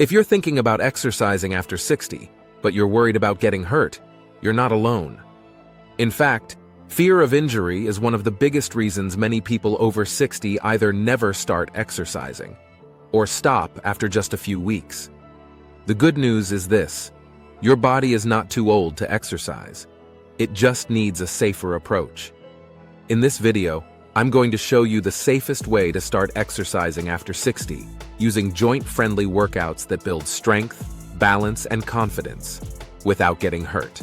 If you're thinking about exercising after 60, but you're worried about getting hurt, you're not alone. In fact, fear of injury is one of the biggest reasons many people over 60 either never start exercising or stop after just a few weeks. The good news is this: your body is not too old to exercise. It just needs a safer approach. In this video, I'm going to show you the safest way to start exercising after 60, using joint-friendly workouts that build strength, balance, and confidence without getting hurt.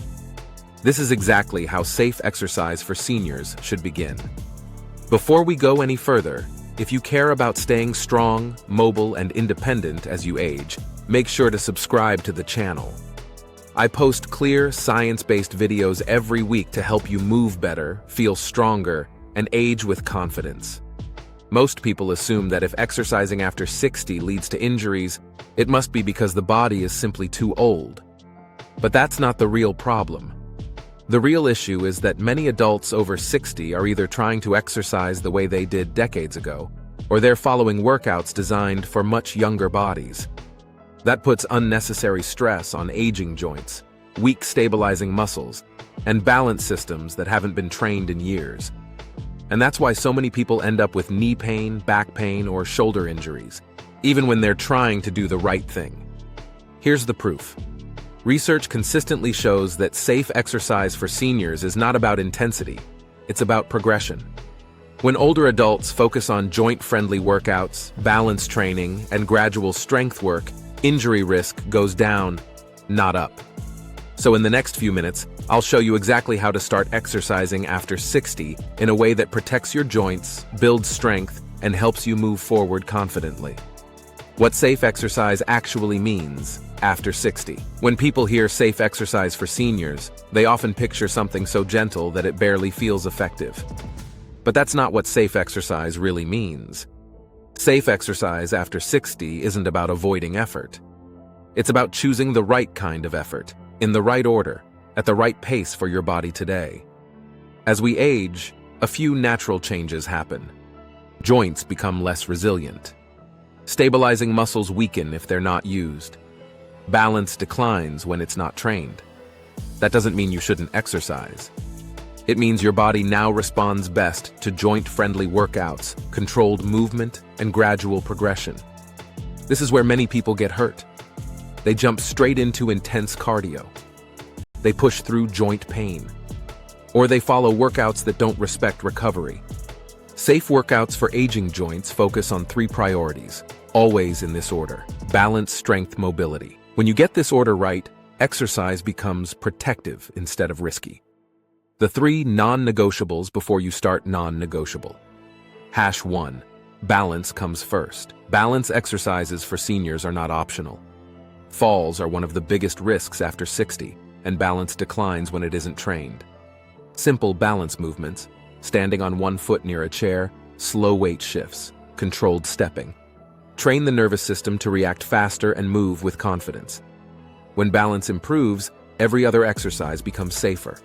This is exactly how safe exercise for seniors should begin. Before we go any further, if you care about staying strong, mobile, and independent as you age, make sure to subscribe to the channel. I post clear, science-based videos every week to help you move better, feel stronger, and age with confidence. Most people assume that if exercising after 60 leads to injuries, it must be because the body is simply too old. But that's not the real problem. The real issue is that many adults over 60 are either trying to exercise the way they did decades ago, or they're following workouts designed for much younger bodies. That puts unnecessary stress on aging joints, weak stabilizing muscles, and balance systems that haven't been trained in years. And that's why so many people end up with knee pain, back pain, or shoulder injuries, even when they're trying to do the right thing. Here's the proof. Research consistently shows that safe exercise for seniors is not about intensity, it's about progression. When older adults focus on joint-friendly workouts, balance training, and gradual strength work, injury risk goes down, not up. So in the next few minutes, I'll show you exactly how to start exercising after 60 in a way that protects your joints, builds strength, and helps you move forward confidently. What safe exercise actually means after 60. When people hear safe exercise for seniors, they often picture something so gentle that it barely feels effective. But that's not what safe exercise really means. Safe exercise after 60 isn't about avoiding effort. It's about choosing the right kind of effort, in the right order, at the right pace for your body today. As we age, a few natural changes happen. Joints become less resilient. Stabilizing muscles weaken if they're not used. Balance declines when it's not trained. That doesn't mean you shouldn't exercise. It means your body now responds best to joint-friendly workouts, controlled movement, and gradual progression. This is where many people get hurt. They jump straight into intense cardio. They push through joint pain. Or they follow workouts that don't respect recovery. Safe workouts for aging joints focus on 3 priorities, always in this order: balance, strength, mobility. When you get this order right, exercise becomes protective instead of risky. The 3 non-negotiables before you start non-negotiable. #1. Balance comes first. Balance exercises for seniors are not optional. Falls are one of the biggest risks after 60, and balance declines when it isn't trained. Simple balance movements, standing on one foot near a chair, slow weight shifts, controlled stepping, train the nervous system to react faster and move with confidence. When balance improves, every other exercise becomes safer.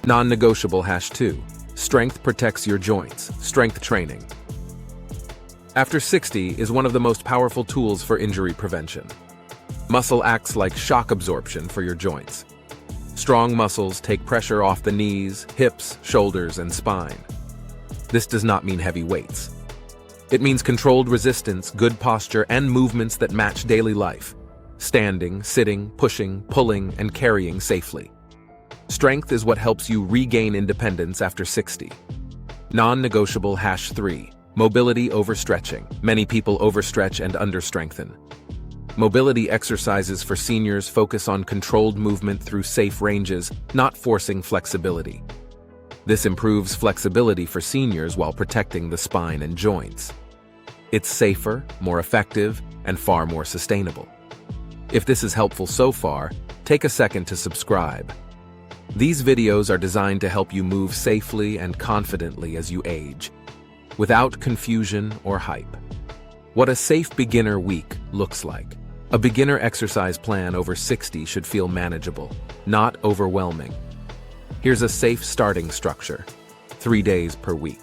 Non-negotiable #2. Strength protects your joints. Strength training. After 60 is one of the most powerful tools for injury prevention. Muscle acts like shock absorption for your joints. Strong muscles take pressure off the knees, hips, shoulders, and spine. This does not mean heavy weights. It means controlled resistance, good posture, and movements that match daily life. Standing, sitting, pushing, pulling, and carrying safely. Strength is what helps you regain independence after 60. Non-negotiable #3. Mobility over stretching. Many people overstretch and understrengthen. Mobility exercises for seniors focus on controlled movement through safe ranges, not forcing flexibility. This improves flexibility for seniors while protecting the spine and joints. It's safer, more effective, and far more sustainable. If this is helpful so far, take a second to subscribe. These videos are designed to help you move safely and confidently as you age, without confusion or hype. What a safe beginner week looks like. A beginner exercise plan over 60 should feel manageable, not overwhelming. Here's a safe starting structure. 3 days per week.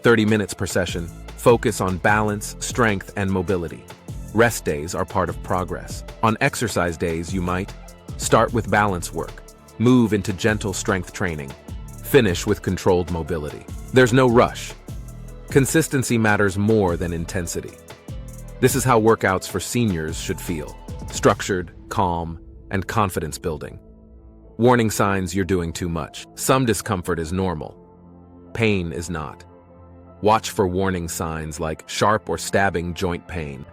30 minutes per session. Focus on balance, strength, and mobility. Rest days are part of progress. On exercise days, you might start with balance work, move into gentle strength training, finish with controlled mobility. There's no rush. Consistency matters more than intensity. This is how workouts for seniors should feel: structured, calm, and confidence building. Warning signs you're doing too much. Some discomfort is normal. Pain is not. Watch for warning signs like sharp or stabbing joint pain,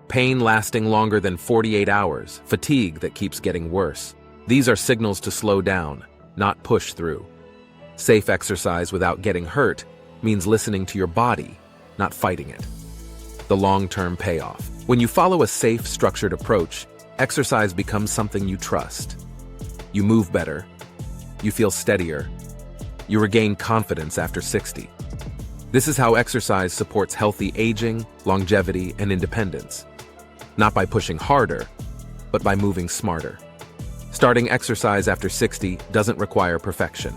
pain lasting longer than 48 hours, fatigue that keeps getting worse. These are signals to slow down, not push through. Safe exercise without getting hurt means listening to your body, not fighting it. The long-term payoff. When you follow a safe, structured approach, exercise becomes something you trust. You move better. You feel steadier. You regain confidence after 60. This is how exercise supports healthy aging, longevity, and independence. Not by pushing harder, but by moving smarter. Starting exercise after 60 doesn't require perfection.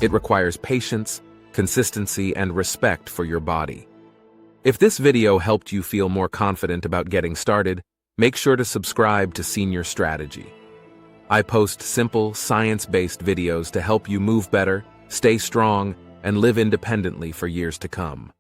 It requires patience, consistency, and respect for your body. If this video helped you feel more confident about getting started, make sure to subscribe to Senior Strategy. I post simple, science-based videos to help you move better, stay strong, and live independently for years to come.